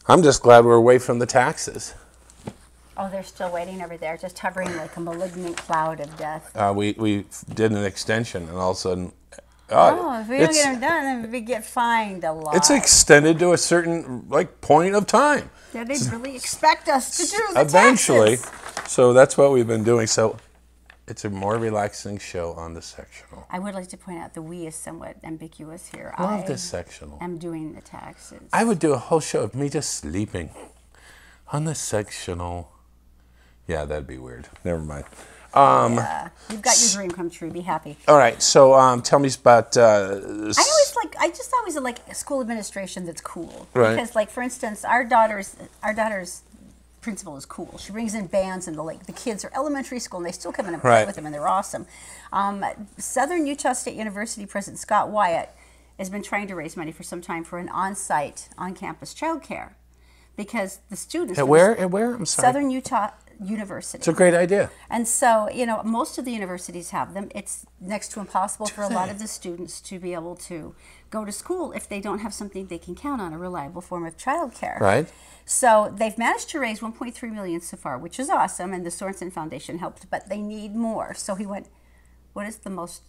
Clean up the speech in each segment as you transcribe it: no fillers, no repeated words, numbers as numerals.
I'm just glad we're away from the taxes. Oh, they're still waiting over there, just hovering like a malignant cloud of death. We did an extension, and all of a sudden, If we don't get them done, then we get fined a lot. It's extended to a certain point of time. Yeah, they really expect us to do the eventually. taxes. So that's what we've been doing. So it's a more relaxing show on the sectional. I would like to point out the "we" is somewhat ambiguous here. I love this sectional. I'm doing the taxes. I would do a whole show of me just sleeping on the sectional. Yeah, that'd be weird. Never mind. Yeah. You've got your dream come true. Be happy. All right. So tell me about. I just always like school administration that's cool. Right. Because, like, for instance, our daughter's principal is cool. She brings in bands, and the kids are elementary school, and they still come in and play with them, and they're awesome. Southern Utah State University President Scott Wyatt has been trying to raise money for some time for an on-site, on-campus childcare, because the students. At where? I'm sorry. Southern Utah University. It's a great idea. And so, most of the universities have them. It's next to impossible for a lot of the students to be able to go to school if they don't have something they can count on, a reliable form of childcare. Right. So they've managed to raise $1.3 million so far, which is awesome, and the Sorensen Foundation helped, but they need more. So he went, what is the most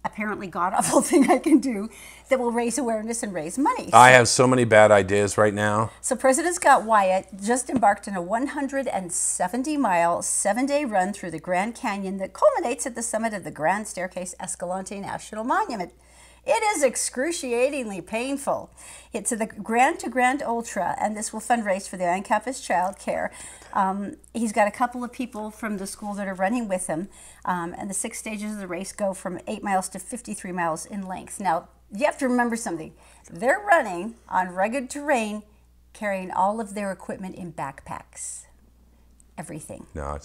apparently god-awful thing I can do that will raise awareness and raise money? I have so many bad ideas right now. So President Scott Wyatt just embarked on a 170-mile, 7-day run through the Grand Canyon that culminates at the summit of the Grand Staircase Escalante National Monument. It is excruciatingly painful. It's the Grand to Grand Ultra, and this will fundraise for the on-campus child care. He's got a couple of people from the school that are running with him, and the 6 stages of the race go from 8 miles to 53 miles in length. Now, you have to remember something. They're running on rugged terrain, carrying all of their equipment in backpacks. Everything. No.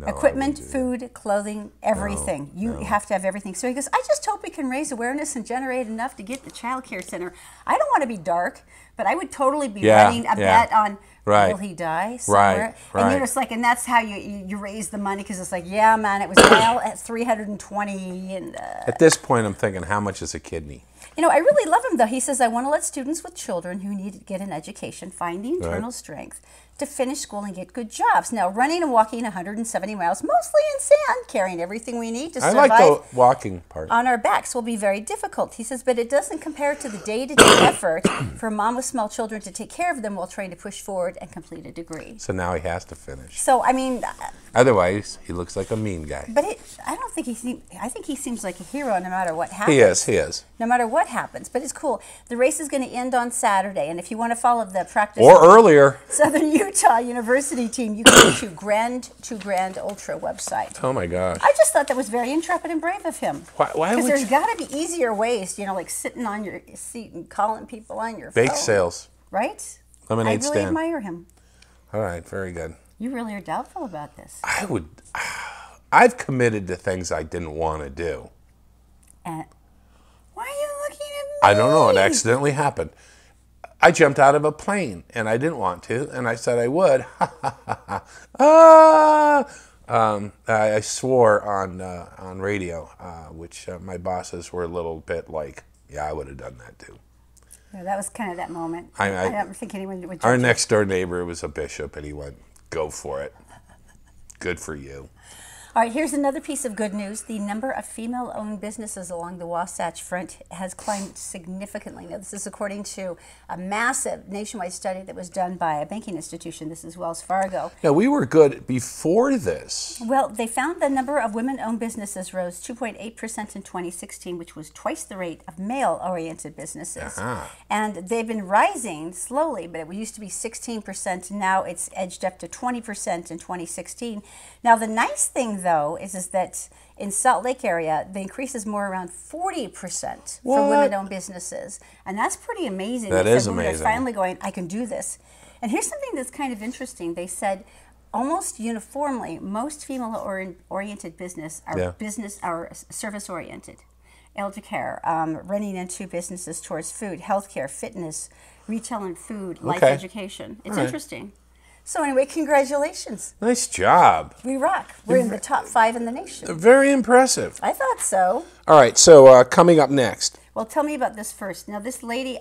Equipment, food, clothing, everything. You have to have everything. So he goes, I just hope we can raise awareness and generate enough to get the child care center. I don't want to be dark, but I would totally be running a bet on, will he die somewhere? Right. And you're just like, and that's how you raise the money, because it's like, yeah, man, it was now at 320. And at this point, I'm thinking, how much is a kidney? I really love him, though. He says, I want to let students with children who need to get an education find the internal strength to finish school and get good jobs. Now, running and walking 170 miles, mostly in sand, carrying everything we need to survive. I like the walking part. On our backs will be very difficult. He says, but it doesn't compare to the day-to-day effort for a mom with small children to take care of them while trying to push forward and complete a degree. So now he has to finish. So, I mean... Otherwise, he looks like a mean guy. But I don't think I think he seems like a hero no matter what happens. He is. No matter what happens. But it's cool. The race is going to end on Saturday, and if you want to follow the practice... Or earlier. Southern Utah University team, you can go to Grand Ultra website. Oh, my gosh. I just thought that was very intrepid and brave of him. Why because there's got to be easier ways, like sitting on your seat and calling people on your phone. Bake sales. Right? Lemonade stand. I really admire him. All right, very good. You really are doubtful about this. I've committed to things I didn't want to do. And why are you looking at me? I don't know. It accidentally happened. I jumped out of a plane, and I didn't want to, and I said I would. I swore on radio, which my bosses were a little bit like, yeah, I would have done that too. Yeah, that was kind of that moment. I don't think anyone would judge Our you. next door neighbor was a bishop, and he went, go for it. Good for you. All right, here's another piece of good news. The number of female-owned businesses along the Wasatch Front has climbed significantly. Now, this is according to a massive nationwide study that was done by a banking institution. This is Wells Fargo. Yeah, we were good before this. Well, they found the number of women-owned businesses rose 2.8% in 2016, which was twice the rate of male-oriented businesses. And they've been rising slowly, but it used to be 16%. Now it's edged up to 20% in 2016. Now, the nice thing, though, is that in Salt Lake area, the increase is more around 40% for women-owned businesses. And that's pretty amazing. That is amazing. They're finally going, I can do this. And here's something that's kind of interesting. They said almost uniformly, most female-oriented business are service-oriented. Elder care, running into businesses towards food, healthcare, fitness, retail and food, life education. It's interesting. So anyway, congratulations. Nice job. We rock. We're in the top 5 in the nation. Very impressive. I thought so. All right, so coming up next. Well, tell me about this first. Now, this lady,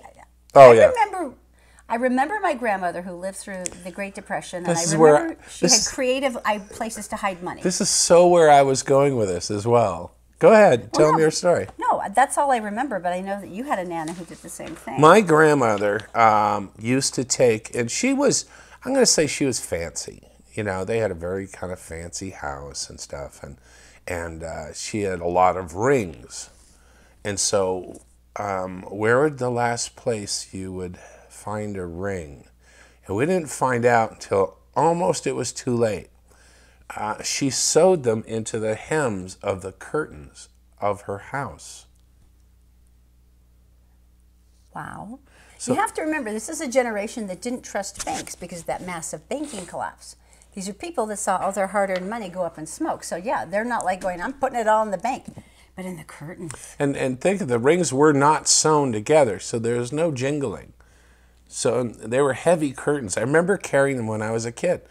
I I remember my grandmother who lived through the Great Depression, and This I is where remember she had creative places to hide money. This is so where I was going with this as well. Go ahead, tell me your story. No, that's all I remember, but I know that you had a Nana who did the same thing. My grandmother used to take, and she was, I'm going to say she was fancy. You know, they had a very kind of fancy house and stuff, and she had a lot of rings. And so where would the last place you would find a ring? And we didn't find out until almost it was too late. She sewed them into the hems of the curtains of her house. Wow. So, you have to remember, this is a generation that didn't trust banks because of that massive banking collapse. These are people that saw all their hard-earned money go up in smoke. So yeah, they're not like going, I'm putting it all in the bank, but in the curtains. And think of the rings were not sewn together, so there was no jingling. So they were heavy curtains. I remember carrying them when I was a kid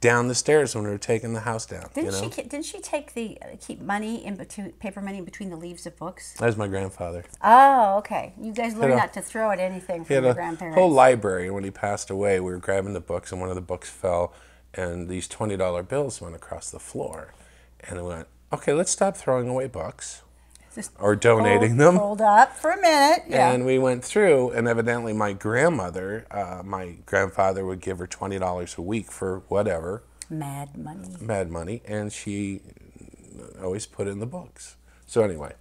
down the stairs when we were taking the house down. Didn't she take keep money in between, paper money between the leaves of books? That was my grandfather. Oh, okay. You guys learned not to throw at anything from your grandparents. Whole library. And when he passed away, we were grabbing the books, and one of the books fell, and these $20 bills went across the floor. And I went, okay, let's stop throwing away books. Or donating them. Hold up for a minute. Yeah. And we went through, and evidently my grandmother, my grandfather would give her $20 a week for whatever. Mad money. Mad money, and she always put in the books. So anyway.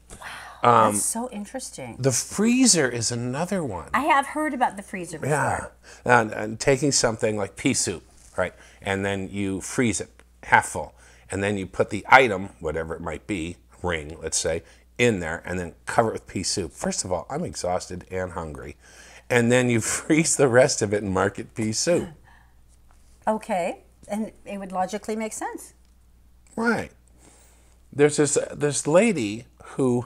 Wow, that's so interesting. The freezer is another one. I have heard about the freezer before. Yeah, and taking something like pea soup, right, and then you freeze it half full, and then you put the item, whatever it might be, ring, let's say, in there, and then cover it with pea soup. First of all, I'm exhausted and hungry. And then you freeze the rest of it and mark it pea soup. Okay, and it would logically make sense. Right. There's this lady who,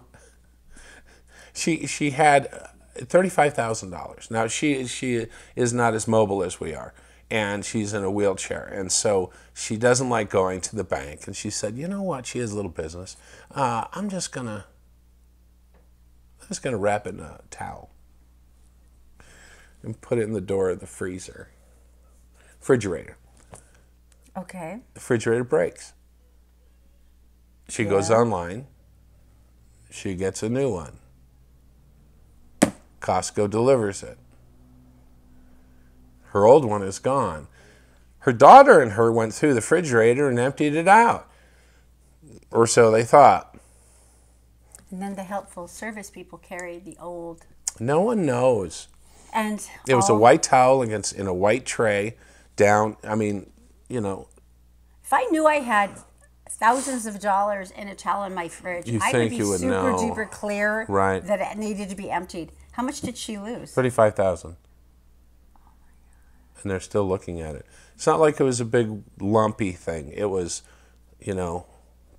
she had $35,000. Now, she is not as mobile as we are, and she's in a wheelchair, and so she doesn't like going to the bank. And she said, you know what? She has a little business. I'm just gonna wrap it in a towel and put it in the door of the refrigerator. Okay. The refrigerator breaks. She goes online. She gets a new one. Costco delivers it. Her old one is gone. Her daughter and her went through the refrigerator and emptied it out. Or so they thought. And then the helpful service people carried the old. No one knows. And it was a white towel in a white tray down. I mean, you know. If I knew I had thousands of dollars in a towel in my fridge, I would be super duper clear that it needed to be emptied. How much did she lose? $35,000. And they're still looking at it. It's not like it was a big lumpy thing. It was, you know,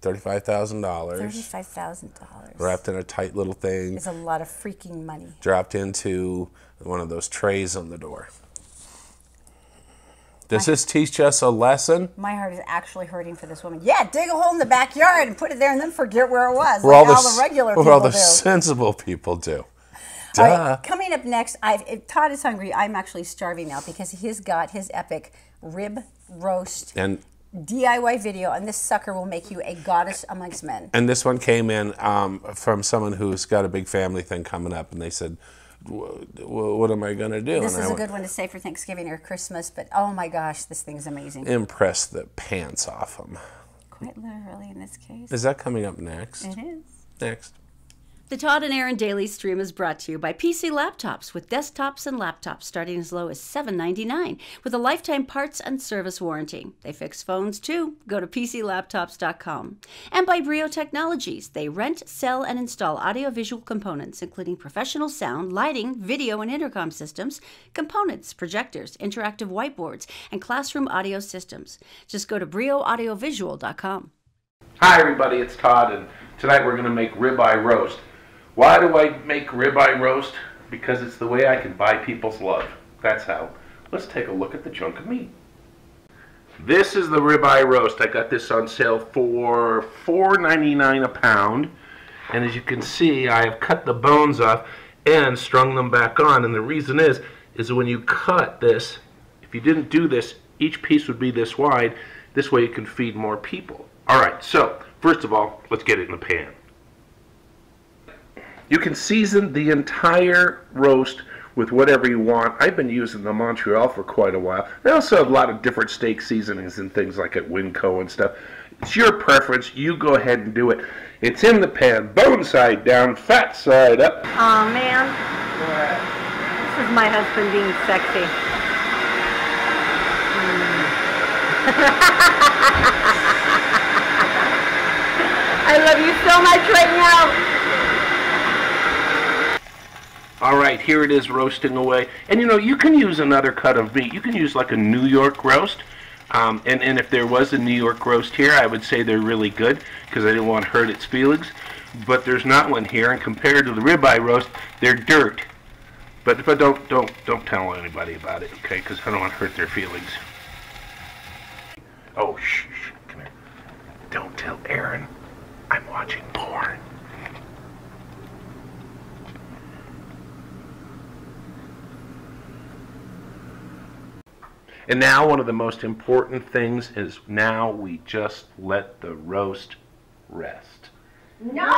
$35,000. $35,000. Wrapped in a tight little thing. It's a lot of freaking money. Dropped into one of those trays on the door. Does this teach us a lesson? My heart is actually hurting for this woman. Yeah, dig a hole in the backyard and put it there and then forget where it was. Where like all the regular people do. All the sensible people do. Duh. All right, coming up next, if Todd is hungry, I'm actually starving now because he's got his epic rib roast and DIY video, and this sucker will make you a goddess amongst men. And this one came in from someone who's got a big family thing coming up, and they said, what am I going to do? This is a good one to say for Thanksgiving or Christmas, but oh my gosh, this thing's amazing. Impress the pants off them. Quite literally in this case. Is that coming up next? It is. Next. The Todd and Erin Daily Stream is brought to you by PC Laptops, with desktops and laptops starting as low as $7.99 with a lifetime parts and service warranty. They fix phones too. Go to PCLaptops.com. And by Brio Technologies. They rent, sell, and install audiovisual components, including professional sound, lighting, video, and intercom systems, components, projectors, interactive whiteboards, and classroom audio systems. Just go to BrioAudiovisual.com. Hi everybody, it's Todd, and tonight we're going to make ribeye roast. Why do I make ribeye roast? Because it's the way I can buy people's love. That's how. Let's take a look at the chunk of meat. This is the ribeye roast. I got this on sale for $4.99 a pound. And as you can see, I have cut the bones off and strung them back on. And the reason is is when you cut this, if you didn't do this, each piece would be this wide. This way you can feed more people. All right, so first of all, let's get it in the pan. You can season the entire roast with whatever you want. I've been using the Montreal for quite a while. They also have a lot of different steak seasonings and things like at Winco and stuff. It's your preference. You go ahead and do it. It's in the pan, bone side down, fat side up. Oh man, this is my husband being sexy. I love you so much right now. All right, here it is roasting away. And you know, you can use another cut of meat. You can use like a New York roast. And if there was a New York roast here, I would say they're really good because I didn't want to hurt its feelings. But there's not one here, and compared to the ribeye roast, they're dirt. But don't tell anybody about it, okay? Because I don't want to hurt their feelings. Oh, shh, come here. Don't tell Erin I'm watching porn. And now one of the most important things is now we just let the roast rest. No! No!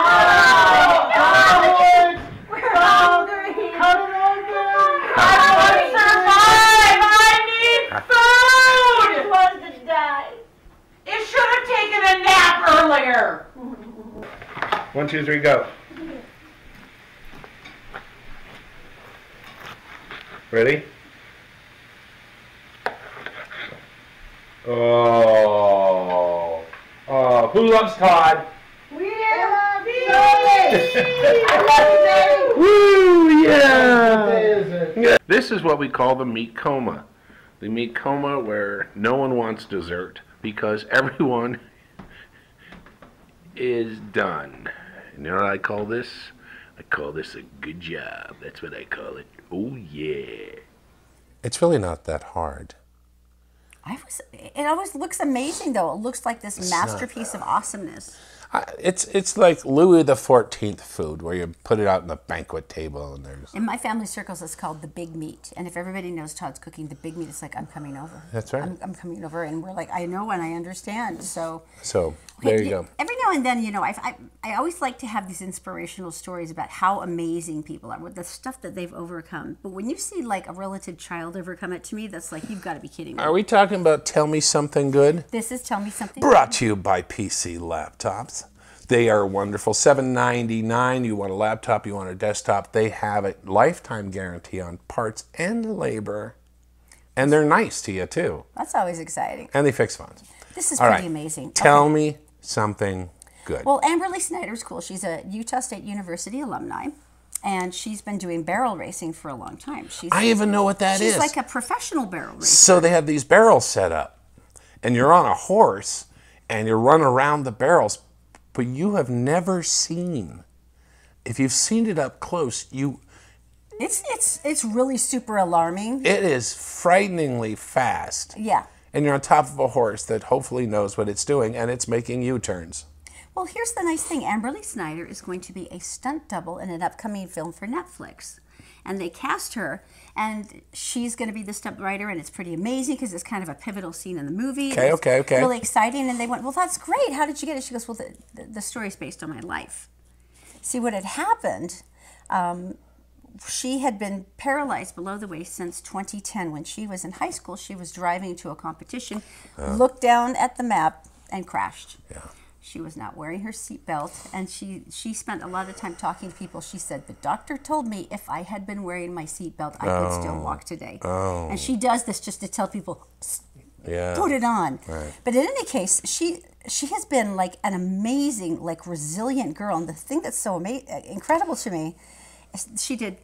We're hungry! Cut it open! I want to survive! I need food! It wants to die. It should have taken a nap earlier. 1, 2, 3, go. Ready? Oh. Oh, who loves Todd? We love you! I love you! Woo, yeah! What day is it? This is what we call the meat coma. The meat coma where no one wants dessert because everyone is done. And you know what I call this? I call this a good job. That's what I call it. Oh, yeah. It's really not that hard. It always looks amazing, though. It looks like this masterpiece of awesomeness. It's like Louis XIV food, where you put it out on the banquet table, and there's. In my family circles, it's called the big meat. And if everybody knows Todd's cooking the big meat, it's like, I'm coming over. That's right. I'm coming over, and we're like, I know and I understand. So there you go. Every now and then, you know, I always like to have these inspirational stories about how amazing people are with the stuff that they've overcome. But when you see like a relative child overcome it, to me, that's like, you've got to be kidding me. Are we talking about Tell Me Something Good? This is Tell Me Something Brought to you by PC Laptops. They are wonderful. $7.99. You want a laptop, you want a desktop. They have a lifetime guarantee on parts and labor. And they're nice to you, too. That's always exciting. And they fix phones. This is All pretty right. amazing. Tell me something good. Well, Amberly Snyder's cool. She's a Utah State University alumni. And she's been doing barrel racing for a long time. I even know what that is. She's like a professional barrel racer. So they have these barrels set up. And you're on a horse. And you're running around the barrels. But you have never seen. If you've seen it up close, It's really super alarming. It is frighteningly fast. Yeah. And you're on top of a horse that hopefully knows what it's doing, and it's making U-turns. Well, here's the nice thing. Amberly Snyder is going to be a stunt double in an upcoming film for Netflix. And they cast her, and she's going to be the stunt writer, and it's pretty amazing because it's kind of a pivotal scene in the movie. Okay. Really exciting. And they went, well, that's great. How did you get it? She goes, well, the story's based on my life. See, what had happened, she had been paralyzed below the waist since 2010. When she was in high school, she was driving to a competition, looked down at the map, and crashed. Yeah. She was not wearing her seatbelt, and she spent a lot of time talking to people. She said, the doctor told me if I had been wearing my seatbelt, I could still walk today. Oh. And she does this just to tell people, Yeah. put it on. Right. But in any case, she has been like an amazing, like resilient girl. And the thing that's so incredible to me is she did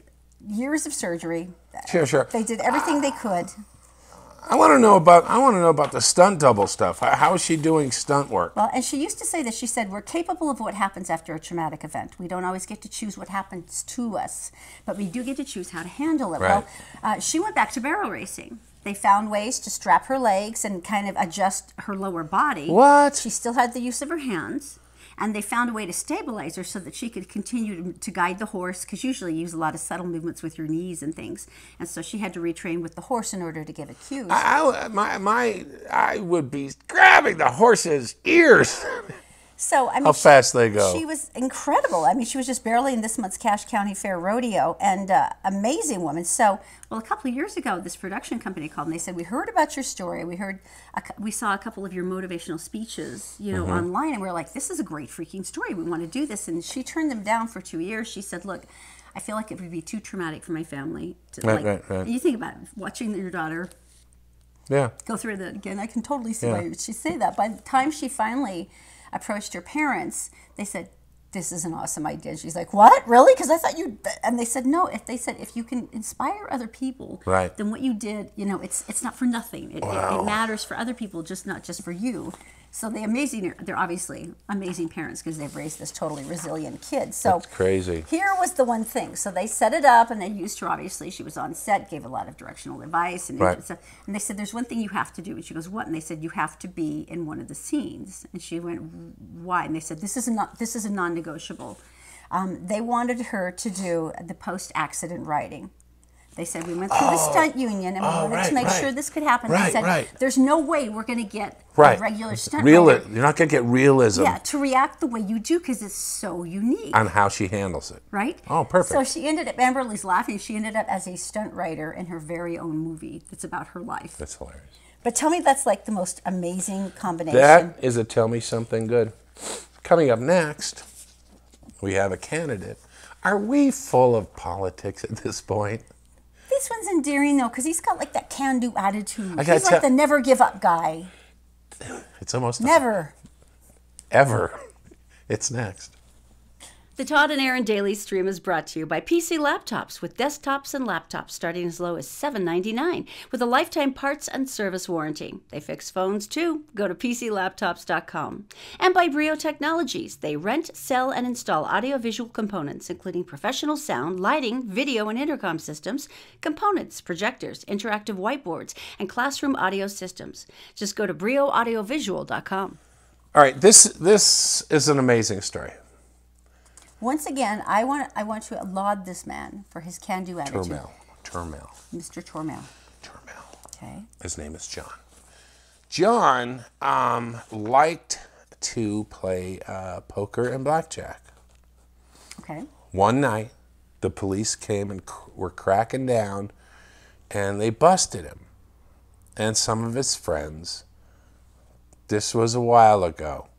years of surgery. Sure. They did everything they could. I want to know about the stunt double stuff. How is she doing stunt work? Well, and she used to say this. She said, we're capable of what happens after a traumatic event. We don't always get to choose what happens to us, but we do get to choose how to handle it. Right. Well, she went back to barrel racing. They found ways to strap her legs and kind of adjust her lower body. What? She still had the use of her hands. And they found a way to stabilize her so that she could continue to guide the horse, because usually you use a lot of subtle movements with your knees and things. And so she had to retrain with the horse in order to give it cues. I would be grabbing the horse's ears. So, I mean, how fast they go. She was incredible. I mean, she was just barely in this month's Cache County Fair Rodeo, and amazing woman. So, well, a couple of years ago, this production company called and they said, we heard about your story. We saw a couple of your motivational speeches, online, and we were like, this is a great freaking story. We want to do this. And she turned them down for 2 years. She said, look, I feel like it would be too traumatic for my family. Right. You think about it, watching your daughter go through that again. I can totally see why she'd say that. By the time she finally approached her parents, they said, this is an awesome idea. And she's like, what? Really? Because I thought you... And they said, no. If you can inspire other people, then what you did, it's not for nothing. It matters for other people, not just for you. So they're obviously amazing parents because they've raised this totally resilient kid. So that's crazy. Here was the one thing. So they set it up and they used her, obviously. She was on set, gave a lot of directional advice. And they said, there's one thing you have to do. And she goes, what? And they said, you have to be in one of the scenes. And she went, why? And they said, this is a non-negotiable. They wanted her to do the post-accident writing. They said, we went through the stunt union and we wanted to make sure this could happen. They said, there's no way we're going to get a regular stunt writer. You're not going to get realism. Yeah, to react the way you do because it's so unique. On how she handles it. Right? Oh, perfect. So she ended up, Amberly's laughing, she ended up as a stunt writer in her very own movie that's about her life. That's hilarious. But tell me that's like the most amazing combination. That is a tell me something good. Coming up next, we have a candidate. Are we full of politics at this point? This one's endearing, though, because he's got, like, that can-do attitude. He's like the never-give-up guy. It's almost... Never. Ever. It's next. The Todd and Erin Daily Stream is brought to you by PC Laptops, with desktops and laptops starting as low as $7.99 with a lifetime parts and service warranty. They fix phones too. Go to PCLaptops.com. And by Brio Technologies. They rent, sell, and install audiovisual components, including professional sound, lighting, video, and intercom systems, components, projectors, interactive whiteboards, and classroom audio systems. Just go to BrioAudiovisual.com. All right, this is an amazing story. Once again, I want to laud this man for his can-do attitude. Turmel. Mr. Turmel. Okay. His name is John. John liked to play poker and blackjack. Okay. One night, the police came and were cracking down, and they busted him and some of his friends. This was a while ago.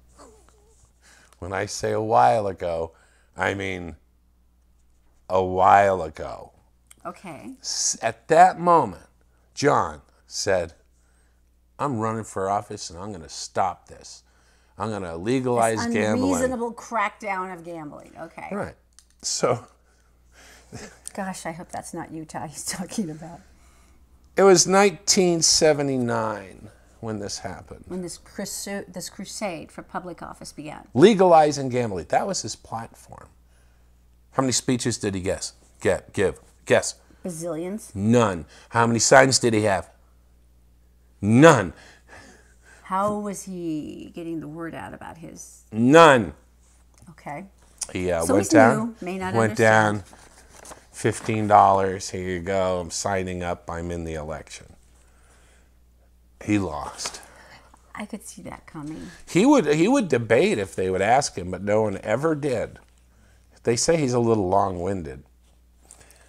When I say a while ago, I mean a while ago. Okay. At that moment, John said, I'm running for office and I'm going to stop this. I'm going to legalize gambling. Unreasonable crackdown of gambling. Okay. Right. So. Gosh, I hope that's not Utah he's talking about. It was 1979 when this happened. When this crusade for public office began. Legalizing gambling. That was his platform. How many speeches did he give? Guess. Bazillions? None. How many signs did he have? None. How was he getting the word out about his? None. Okay. He so went down. New, may not went understand. down. $15. Here you go. I'm signing up. I'm in the election. He lost. I could see that coming. He would debate if they would ask him, but no one ever did. They say he's a little long-winded.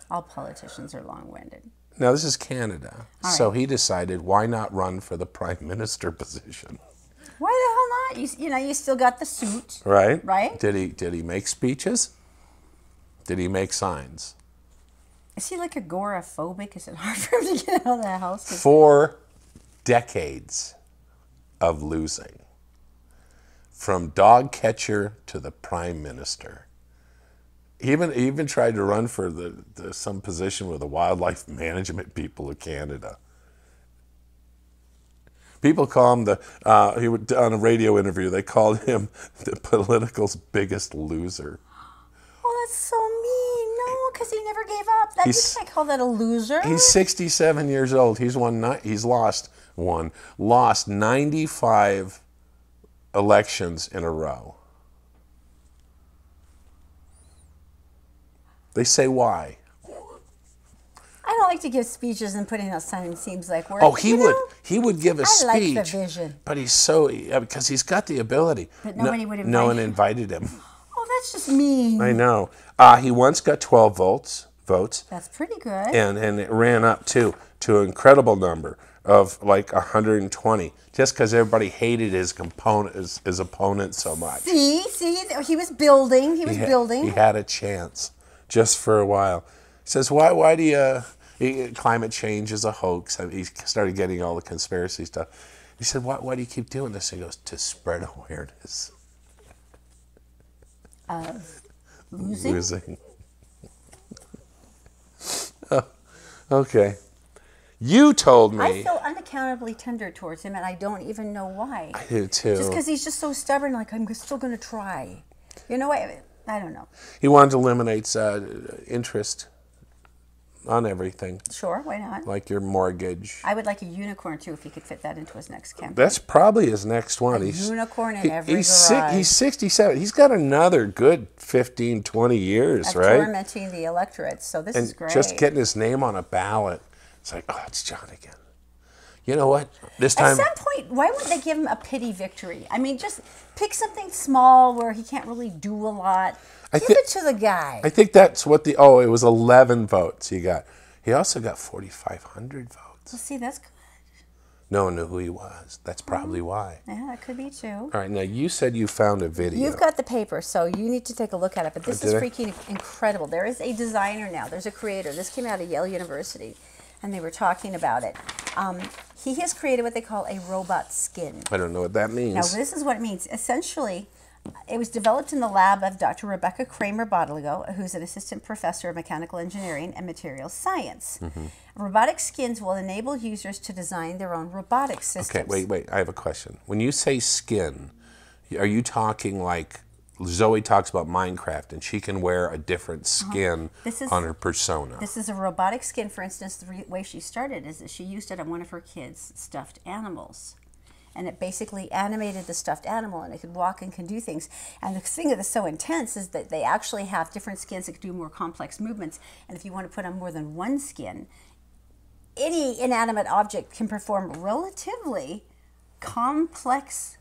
All politicians are long-winded. Now, this is Canada. So he decided, why not run for the prime minister position? Why the hell not? You still got the suit. Right? Right? Did he make speeches? Did he make signs? Is he like agoraphobic? Is it hard for him to get out of the house? 4 decades of losing. From dog catcher to the prime minister. He even tried to run for some position with the wildlife management people of Canada. People call him he would, on a radio interview, they called him the political's biggest loser. Oh, that's so mean. No, because he never gave up. You can't call that a loser. He's 67 years old. He's lost 95 elections in a row. They say why. I don't like to give speeches and putting out signs seems like work. Oh, he would give a I speech. like the vision. But he's so, because he's got the ability. But nobody would invite No one him. invited him. Oh, that's just mean. I know. He once got 12 votes. That's pretty good. And it ran up to an incredible number of like 120, just because everybody hated his opponent so much. See, he was building. He He had a chance, just for a while. He says, why do you, climate change is a hoax. He started getting all the conspiracy stuff. He said, why do you keep doing this? He goes, to spread awareness. Losing. Oh, okay. You told me. I feel unaccountably tender towards him, and I don't even know why. I do too. Just because he's just so stubborn, like, I'm still going to try. You know, I don't know. He wanted to eliminate interest on everything. Sure, why not? Like your mortgage. I would like a unicorn, too, if he could fit that into his next campaign. That's probably his next one. Unicorn in every he's garage. He's 67. He's got another good 15, 20 years, of right? tormenting the electorate, so this is great. Just getting his name on a ballot. It's like, oh, it's John again. You know what? This time. At some point, why wouldn't they give him a pity victory? I mean, just pick something small where he can't really do a lot. Give it to the guy. I think that's what it was 11 votes he got. He also got 4,500 votes. Well, see, that's good. No one knew who he was. That's probably why. Yeah, that could be too. All right, now you said you found a video. You've got the paper, so you need to take a look at it. But this is did I? freaking incredible. There is a designer now. There's a creator. This came out of Yale University, and they were talking about it. He has created what they call a robot skin. I don't know what that means. Now, this is what it means. Essentially, it was developed in the lab of Dr. Rebecca Kramer-Bottiglio, who's an assistant professor of mechanical engineering and materials science. Robotic skins will enable users to design their own robotic systems. Okay, wait. I have a question. When you say skin, are you talking like Zoe talks about Minecraft and she can wear a different skin on her persona? This is a robotic skin. For instance, the way she started is that she used it on one of her kids' stuffed animals. And it basically animated the stuffed animal, and it could walk and can do things. And the thing that's so intense is that they actually have different skins that can do more complex movements. And if you want to put on more than one skin, any inanimate object can perform relatively complex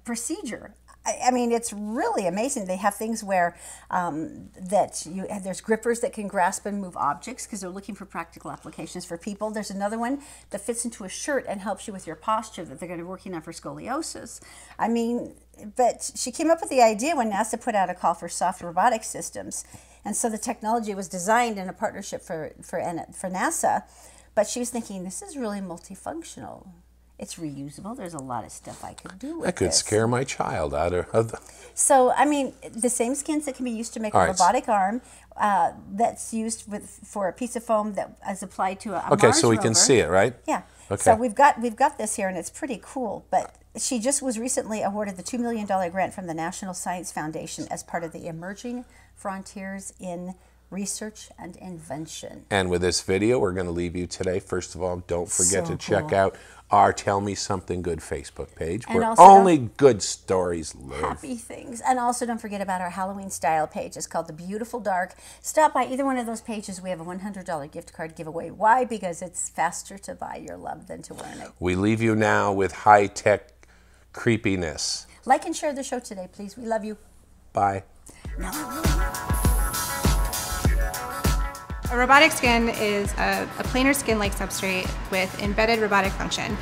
procedure. I mean, it's really amazing. They have things where there's grippers that can grasp and move objects because they're looking for practical applications for people. There's another one that fits into a shirt and helps you with your posture that they're going to be working on for scoliosis. I mean, but she came up with the idea when NASA put out a call for soft robotic systems. And so the technology was designed in a partnership for NASA. But she was thinking, this is really multifunctional. It's reusable. There's a lot of stuff I could do with That could this. scare my child out of the... So, I mean, the same skins that can be used to make a robotic arm that's used for a piece of foam that is applied to a Okay, Mars so we rover. can see it, right? Yeah. Okay. So we've got this here, and it's pretty cool. But she just was recently awarded the $2 million grant from the National Science Foundation as part of the Emerging Frontiers in Research and Invention. And with this video, we're going to leave you today. First of all, don't forget So to check cool. out our Tell Me Something Good Facebook page, And where also only good stories live. Happy things. And also don't forget about our Halloween style page. It's called The Beautiful Dark. Stop by either one of those pages. We have a $100 gift card giveaway. Why? Because it's faster to buy your love than to earn it. We leave you now with high-tech creepiness. Like and share the show today, please. We love you. Bye. A robotic skin is a planar skin-like substrate with embedded robotic function.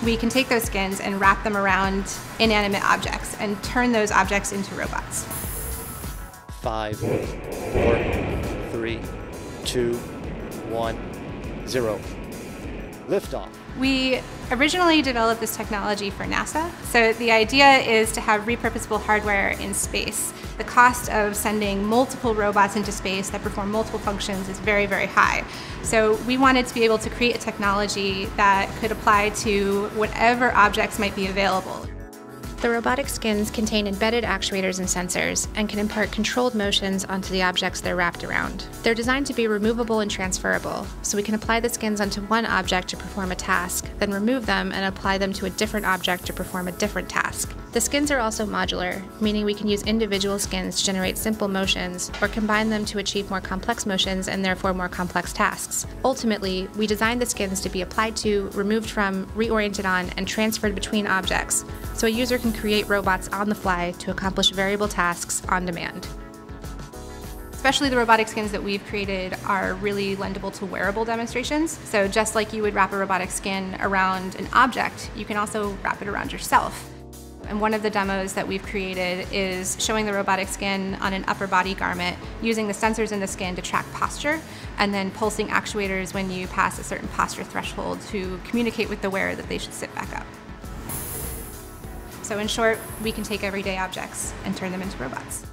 We can take those skins and wrap them around inanimate objects and turn those objects into robots. 5, 4, 3, 2, 1, 0. Liftoff. We originally developed this technology for NASA. So the idea is to have repurposable hardware in space. The cost of sending multiple robots into space that perform multiple functions is very, very high. So we wanted to be able to create a technology that could apply to whatever objects might be available. The robotic skins contain embedded actuators and sensors and can impart controlled motions onto the objects they're wrapped around. They're designed to be removable and transferable, so we can apply the skins onto one object to perform a task, then remove them and apply them to a different object to perform a different task. The skins are also modular, meaning we can use individual skins to generate simple motions or combine them to achieve more complex motions and therefore more complex tasks. Ultimately, we designed the skins to be applied to, removed from, reoriented on, and transferred between objects, so a user can create robots on the fly to accomplish variable tasks on demand. Especially the robotic skins that we've created are really lendable to wearable demonstrations. So just like you would wrap a robotic skin around an object, you can also wrap it around yourself. And one of the demos that we've created is showing the robotic skin on an upper body garment, using the sensors in the skin to track posture, and then pulsing actuators when you pass a certain posture threshold to communicate with the wearer that they should sit back up. So in short, we can take everyday objects and turn them into robots.